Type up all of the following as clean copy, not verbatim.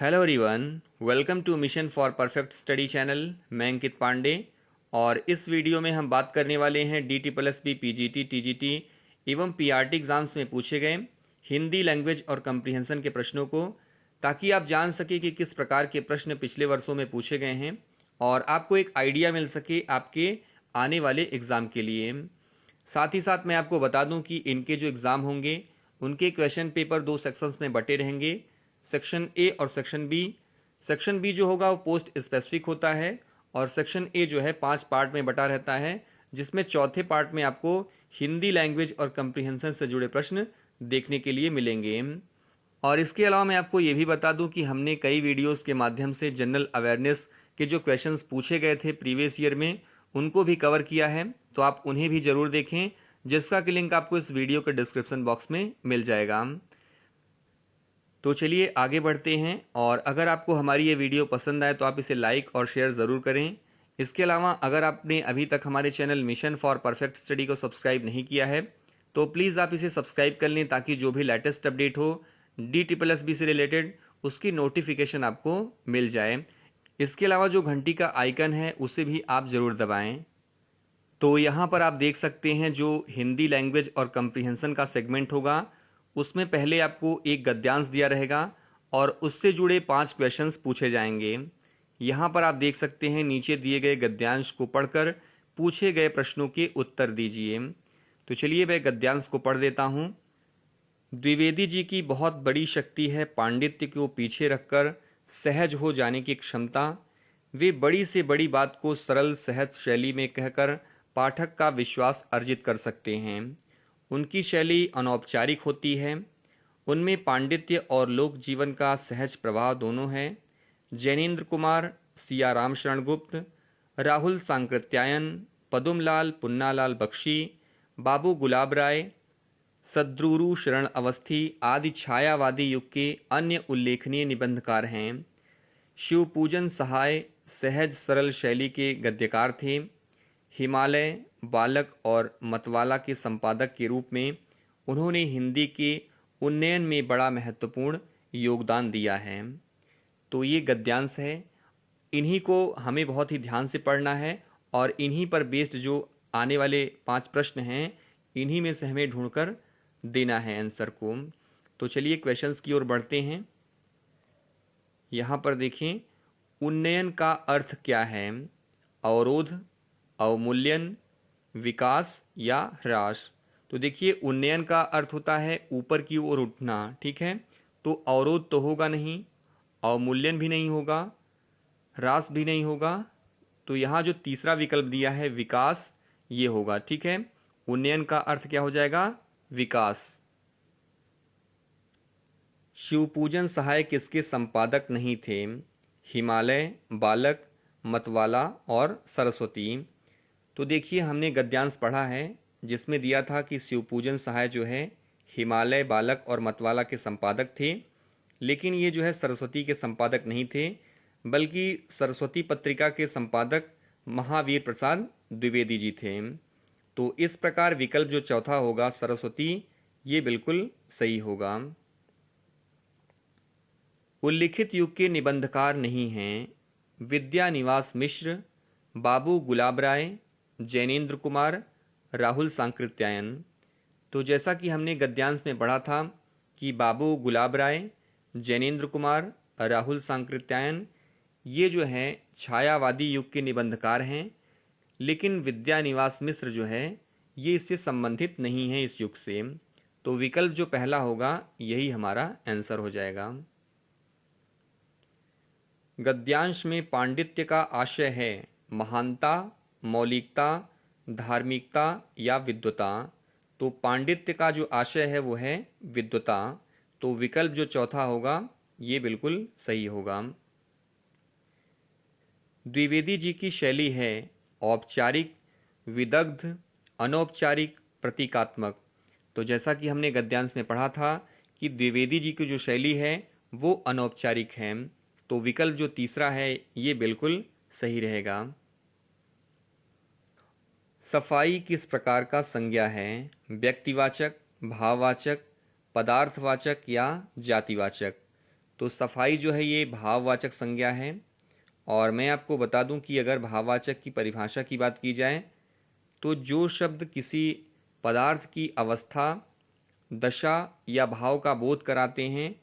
Hello everyone, welcome to mission for perfect study channel. मैं अंकित पांडे और इस वीडियो में हम बात करने वाले हैं DTSSB PGT TGT एवं PRT एग्जाम्स में पूछे गए हिंदी लैंग्वेज और कंप्रीहेंशन के प्रश्नों को, ताकि आप जान सके कि किस प्रकार के प्रश्न पिछले वर्षों में पूछे गए हैं और आपको एक आइडिया मिल सके आपके आने वाले एग्ज़ाम के लिए। साथ ही साथ मैं आपको बता दूं कि इनके जो एग्ज़ाम होंगे उनके क्वेश्चन पेपर दो सेक्शंस में बटे रहेंगे, सेक्शन ए और सेक्शन बी। सेक्शन बी जो होगा वो पोस्ट स्पेसिफिक होता है और सेक्शन ए जो है 5 पार्ट में बटा रहता है, जिसमें चौथे पार्ट में आपको हिंदी लैंग्वेज और कंप्रीहेंशन से जुड़े प्रश्न देखने के लिए मिलेंगे। और इसके अलावा मैं आपको ये भी बता दूं कि हमने कई वीडियोस के माध्यम से जनरल अवेयरनेस के जो क्वेश्चंस पूछे गए थे प्रीवियस ईयर में उनको भी कवर किया है, तो आप उन्हें भी ज़रूर देखें, जिसका कि लिंक आपको इस वीडियो के डिस्क्रिप्शन बॉक्स में मिल जाएगा। तो चलिए आगे बढ़ते हैं, और अगर आपको हमारी ये वीडियो पसंद आए तो आप इसे लाइक और शेयर ज़रूर करें। इसके अलावा अगर आपने अभी तक हमारे channel mission for perfect study को सब्सक्राइब नहीं किया है तो प्लीज़ आप इसे सब्सक्राइब कर लें, ताकि जो भी लेटेस्ट अपडेट हो DTSSB से रिलेटेड उसकी नोटिफिकेशन आपको मिल जाए। इसके अलावा जो घंटी का आइकन है उसे भी आप ज़रूर दबाएं। तो यहाँ पर आप देख सकते हैं जो हिंदी लैंग्वेज और कंप्रीहेंशन का सेगमेंट होगा उसमें पहले आपको एक गद्यांश दिया रहेगा और उससे जुड़े 5 क्वेश्चंस पूछे जाएंगे। यहाँ पर आप देख सकते हैं नीचे दिए गए गद्यांश को पढ़कर पूछे गए प्रश्नों के उत्तर दीजिए। तो चलिए मैं गद्यांश को पढ़ देता हूँ। द्विवेदी जी की बहुत बड़ी शक्ति है पांडित्य को पीछे रखकर सहज हो जाने की क्षमता। वे बड़ी से बड़ी बात को सरल सहज शैली में कहकर पाठक का विश्वास अर्जित कर सकते हैं। उनकी शैली अनौपचारिक होती है, उनमें पांडित्य और लोक जीवन का सहज प्रवाह दोनों है। जैनेन्द्र कुमार, सियाराम शरण गुप्त, राहुल सांकृत्यायन, पदुमलाल पुन्नालाल बख्शी, बाबू गुलाब राय, सद्रुरु शरण अवस्थी आदि छायावादी युग के अन्य उल्लेखनीय निबंधकार हैं। शिवपूजन सहाय सहज सरल शैली के गद्यकार थे। हिमालय, बालक और मतवाला के संपादक के रूप में उन्होंने हिंदी के उन्नयन में बड़ा महत्वपूर्ण योगदान दिया है। तो ये गद्यांश है, इन्हीं को हमें बहुत ही ध्यान से पढ़ना है और इन्हीं पर बेस्ड जो आने वाले 5 प्रश्न हैं इन्हीं में से हमें ढूंढकर देना है आंसर को। तो चलिए क्वेश्चंस की ओर बढ़ते हैं। यहाँ पर देखें, उन्नयन का अर्थ क्या है? अवरोध, अवमूल्यन, विकास या ह्रास। तो देखिए उन्नयन का अर्थ होता है ऊपर की ओर उठना, ठीक है। तो अवरोध तो होगा नहीं, अवमूल्यन भी नहीं होगा, ह्रास भी नहीं होगा। तो यहाँ जो तीसरा विकल्प दिया है विकास, ये होगा, ठीक है। उन्नयन का अर्थ क्या हो जाएगा? विकास। शिवपूजन सहाय किसके संपादक नहीं थे? हिमालय, बालक, मतवाला और सरस्वती। तो देखिए हमने गद्यांश पढ़ा है जिसमें दिया था कि शिवपूजन सहाय जो है हिमालय, बालक और मतवाला के संपादक थे, लेकिन ये जो है सरस्वती के संपादक नहीं थे, बल्कि सरस्वती पत्रिका के संपादक महावीर प्रसाद द्विवेदी जी थे। तो इस प्रकार विकल्प जो चौथा होगा सरस्वती, ये बिल्कुल सही होगा। उल्लिखित युग के निबंधकार नहीं हैं विद्यानिवास मिश्र, बाबू गुलाब राय, जैनेन्द्र कुमार, राहुल सांकृत्यायन। तो जैसा कि हमने गद्यांश में पढ़ा था कि बाबू गुलाब राय, जैनेन्द्र कुमार, राहुल सांकृत्यायन ये जो हैं छायावादी युग के निबंधकार हैं, लेकिन विद्यानिवास मिश्र जो है ये इससे संबंधित नहीं है इस युग से। तो विकल्प जो पहला होगा यही हमारा आंसर हो जाएगा। गद्यांश में पांडित्य का आशय है महानता, मौलिकता, धार्मिकता या विद्वता। तो पांडित्य का जो आशय है वो है विद्वता। तो विकल्प जो चौथा होगा ये बिल्कुल सही होगा। द्विवेदी जी की शैली है औपचारिक, विदग्ध, अनौपचारिक, प्रतीकात्मक। तो जैसा कि हमने गद्यांश में पढ़ा था कि द्विवेदी जी की जो शैली है वो अनौपचारिक है। तो विकल्प जो तीसरा है ये बिल्कुल सही रहेगा। सफाई किस प्रकार का संज्ञा है? व्यक्तिवाचक, भाववाचक, पदार्थवाचक या जातिवाचक। तो सफाई जो है ये भाववाचक संज्ञा है। और मैं आपको बता दूं कि अगर भाववाचक की परिभाषा की बात की जाए तो जो शब्द किसी पदार्थ की अवस्था, दशा या भाव का बोध कराते हैं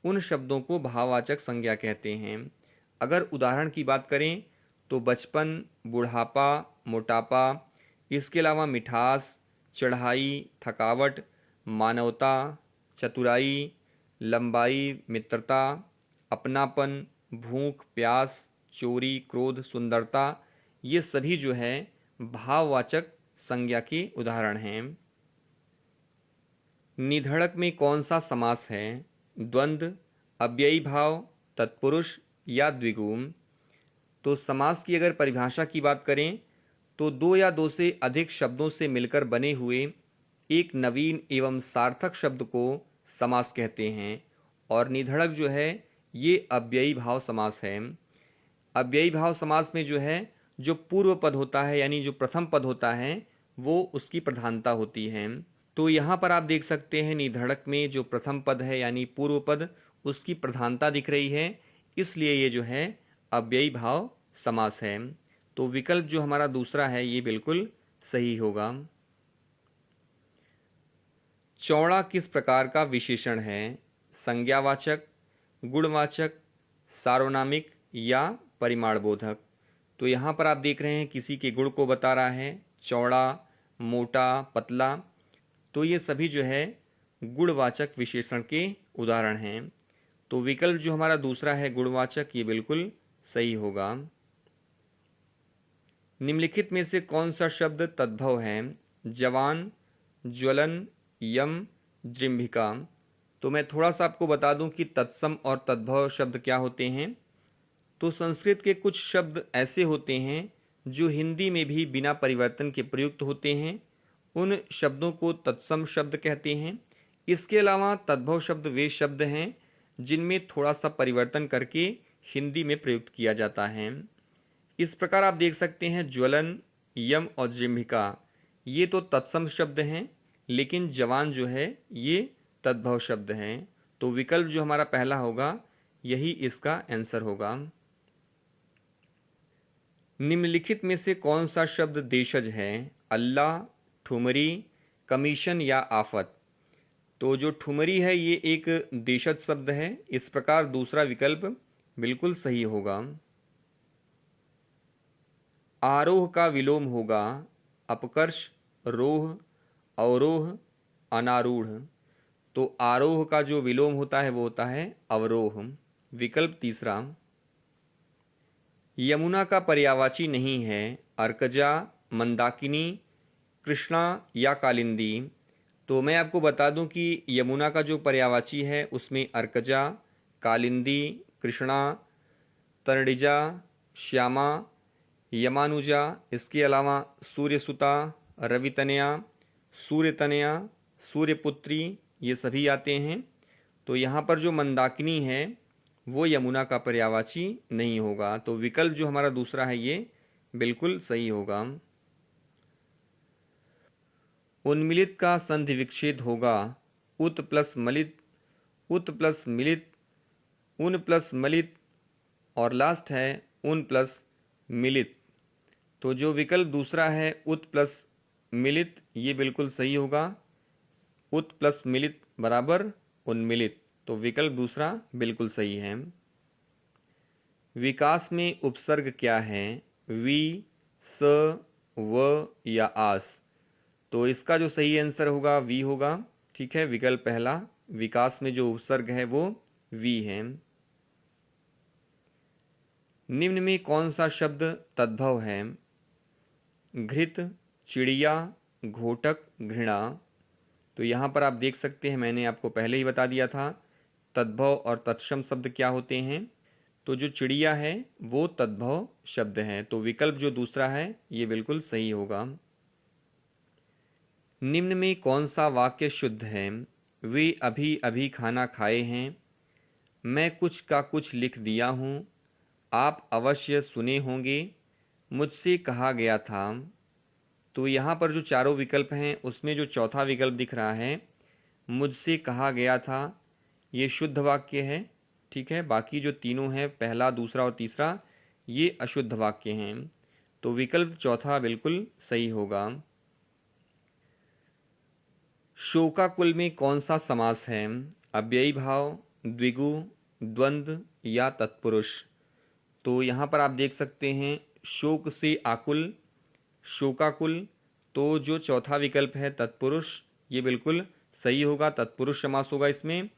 उन शब्दों को भाववाचक संज्ञा कहते हैं। अगर उदाहरण की बात करें तो बचपन, बुढ़ापा, मोटापा, इसके अलावा मिठास, चढ़ाई, थकावट, मानवता, चतुराई, लंबाई, मित्रता, अपनापन, भूख, प्यास, चोरी, क्रोध, सुंदरता, ये सभी जो है भाववाचक संज्ञा के उदाहरण हैं। निधड़क में कौन सा समास है? द्वंद्व, अव्ययी भाव, तत्पुरुष या द्विगु। तो समास की अगर परिभाषा की बात करें तो दो या दो से अधिक शब्दों से मिलकर बने हुए एक नवीन एवं सार्थक शब्द को समास कहते हैं। और निधड़क जो है ये अव्ययी भाव समास है। अव्ययी भाव समास में जो है जो पूर्व पद होता है यानी जो प्रथम पद होता है वो उसकी प्रधानता होती है। तो यहाँ पर आप देख सकते हैं निधड़क में जो प्रथम पद है यानी पूर्व पद उसकी प्रधानता दिख रही है, इसलिए ये जो है अव्ययी भाव समास है। तो विकल्प जो हमारा दूसरा है ये बिल्कुल सही होगा। चौड़ा किस प्रकार का विशेषण है? संज्ञावाचक, गुणवाचक, सार्वनामिक या परिमाणबोधक। तो यहाँ पर आप देख रहे हैं किसी के गुण को बता रहा है, चौड़ा, मोटा, पतला। तो ये सभी जो है गुणवाचक विशेषण के उदाहरण हैं। तो विकल्प जो हमारा दूसरा है गुणवाचक, ये बिल्कुल सही होगा। निम्नलिखित में से कौन सा शब्द तद्भव है? जवान, ज्वलन, यम, जृंभिका। तो मैं थोड़ा सा आपको बता दूं कि तत्सम और तद्भव शब्द क्या होते हैं। तो संस्कृत के कुछ शब्द ऐसे होते हैं जो हिंदी में भी बिना परिवर्तन के प्रयुक्त होते हैं, उन शब्दों को तत्सम शब्द कहते हैं। इसके अलावा तद्भव शब्द वे शब्द हैं जिनमें थोड़ा सा परिवर्तन करके हिंदी में प्रयुक्त किया जाता है। इस प्रकार आप देख सकते हैं ज्वलन, यम और जृंभिका ये तो तत्सम शब्द हैं, लेकिन जवान जो है ये तद्भव शब्द हैं। तो विकल्प जो हमारा पहला होगा यही इसका आंसर होगा। निम्नलिखित में से कौन सा शब्द देशज है? अल्लाह, ठुमरी, कमीशन या आफत। तो जो ठुमरी है ये एक देशज शब्द है, इस प्रकार दूसरा विकल्प बिल्कुल सही होगा। आरोह का विलोम होगा अपकर्ष, रोह, अवरोह, अनारूढ़। तो आरोह का जो विलोम होता है वो होता है अवरोह। विकल्प तीसरा। यमुना का पर्यायवाची नहीं है अर्कजा, मंदाकिनी, कृष्णा या कालिंदी। तो मैं आपको बता दूं कि यमुना का जो पर्यायवाची है उसमें अर्कजा, कालिंदी, कृष्णा, तरणिजा, श्यामा, यमानुजा, इसके अलावा सूर्यसुता, रवितनया, सूर्यतनया, सूर्यपुत्री ये सभी आते हैं। तो यहाँ पर जो मंदाकिनी है वो यमुना का पर्यायवाची नहीं होगा। तो विकल्प जो हमारा दूसरा है ये बिल्कुल सही होगा। उन्मिलित का संधि विच्छेद होगा उत प्लस मलित, उत प्लस मिलित, उन प्लस मलित और लास्ट है उन प्लस मिलित। तो जो विकल्प दूसरा है उत प्लस मिलित ये बिल्कुल सही होगा। उत प्लस मिलित बराबर उन्मिलित। तो विकल्प दूसरा बिल्कुल सही है। विकास में उपसर्ग क्या है? वी, स, व या आस। तो इसका जो सही आंसर होगा वी होगा। ठीक है, विकल्प पहला। विकास में जो उपसर्ग है वो वी है। निम्न में कौन सा शब्द तद्भव है? घृत, चिड़िया, घोटक, घृणा। तो यहाँ पर आप देख सकते हैं मैंने आपको पहले ही बता दिया था तद्भव और तत्सम शब्द क्या होते हैं। तो जो चिड़िया है वो तद्भव शब्द है। तो विकल्प जो दूसरा है ये बिल्कुल सही होगा। निम्न में कौन सा वाक्य शुद्ध है? वे अभी अभी खाना खाए हैं, मैं कुछ का कुछ लिख दिया हूँ, आप अवश्य सुने होंगे, मुझसे कहा गया था। तो यहाँ पर जो चारों विकल्प हैं उसमें जो चौथा विकल्प दिख रहा है मुझसे कहा गया था, ये शुद्ध वाक्य है। ठीक है। बाकी जो तीनों हैं, पहला, दूसरा और तीसरा, ये अशुद्ध वाक्य हैं। तो विकल्प चौथा बिल्कुल सही होगा। शोकाकुल में कौन सा समास है? अव्ययी भाव, द्विगु, द्वंद्व या तत्पुरुष? तो यहाँ पर आप देख सकते हैं शोक से आकुल, शोकाकुल, तो जो चौथा विकल्प है तत्पुरुष, ये बिल्कुल सही होगा, तत्पुरुष समास होगा इसमें।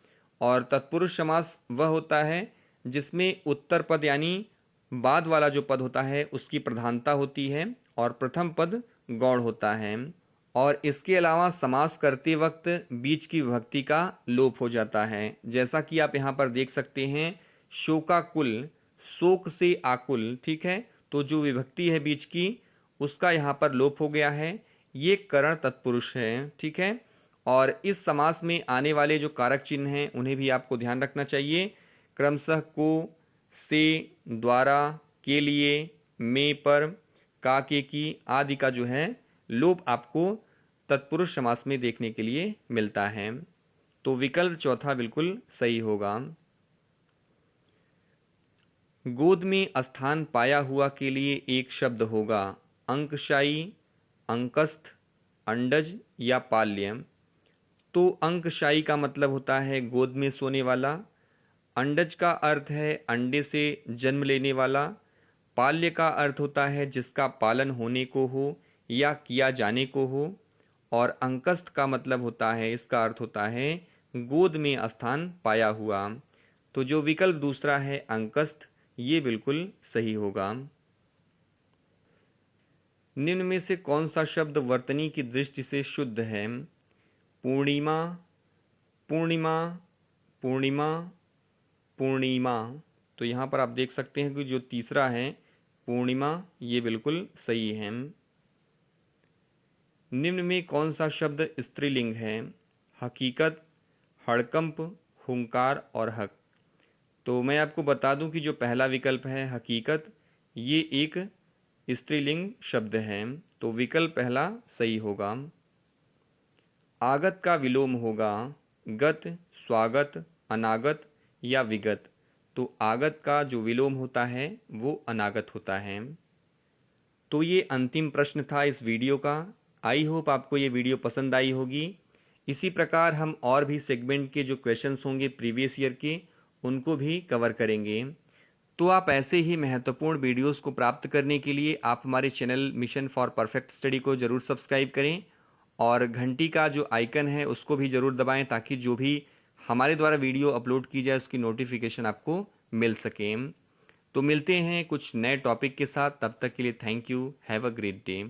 और तत्पुरुष समास वह होता है जिसमें उत्तर पद यानी बाद वाला जो पद होता है उसकी प्रधानता होती है और प्रथम पद गौण होता है। और इसके अलावा समास करते वक्त बीच की विभक्ति का लोप हो जाता है, जैसा कि आप यहाँ पर देख सकते हैं शोकाकुल, शोक से आकुल, ठीक है। तो जो विभक्ति है बीच की उसका यहाँ पर लोप हो गया है, ये करण तत्पुरुष है, ठीक है। और इस समास में आने वाले जो कारक चिन्ह हैं उन्हें भी आपको ध्यान रखना चाहिए। क्रमशः को, से, द्वारा, के लिए, में, पर, का, के, की आदि का जो है लोप आपको तत्पुरुष समास में देखने के लिए मिलता है। तो विकल्प चौथा बिल्कुल सही होगा। गोद में स्थान पाया हुआ के लिए एक शब्द होगा अंकशायी, अंकस्थ, अंडज या पाल्य। तो अंकशायी का मतलब होता है गोद में सोने वाला, अंडज का अर्थ है अंडे से जन्म लेने वाला, पाल्य का अर्थ होता है जिसका पालन होने को हो या किया जाने को हो, और अंकस्थ का मतलब होता है, इसका अर्थ होता है गोद में स्थान पाया हुआ। तो जो विकल्प दूसरा है अंकस्थ, ये बिल्कुल सही होगा। निम्न में से कौन सा शब्द वर्तनी की दृष्टि से शुद्ध है? पूर्णिमा, पूर्णिमा, पूर्णिमा, पूर्णिमा। तो यहाँ पर आप देख सकते हैं कि जो तीसरा है पूर्णिमा, ये बिल्कुल सही है। निम्न में कौन सा शब्द स्त्रीलिंग है? हकीकत, हड़कंप, हुंकार और हक। तो मैं आपको बता दूं कि जो पहला विकल्प है हकीकत, ये एक स्त्रीलिंग शब्द है, तो विकल्प पहला सही होगा। आगत का विलोम होगा गत, स्वागत, अनागत या विगत। तो आगत का जो विलोम होता है वो अनागत होता है। तो ये अंतिम प्रश्न था इस वीडियो का। आई होप आपको ये वीडियो पसंद आई होगी। इसी प्रकार हम और भी सेगमेंट के जो क्वेश्चंस होंगे प्रीवियस ईयर के, उनको भी कवर करेंगे। तो आप ऐसे ही महत्वपूर्ण वीडियोस को प्राप्त करने के लिए आप हमारे channel mission for perfect study को ज़रूर सब्सक्राइब करें और घंटी का जो आइकन है उसको भी ज़रूर दबाएं, ताकि जो भी हमारे द्वारा वीडियो अपलोड की जाए उसकी नोटिफिकेशन आपको मिल सके। तो मिलते हैं कुछ नए टॉपिक के साथ, तब तक के लिए thank you, have a great day.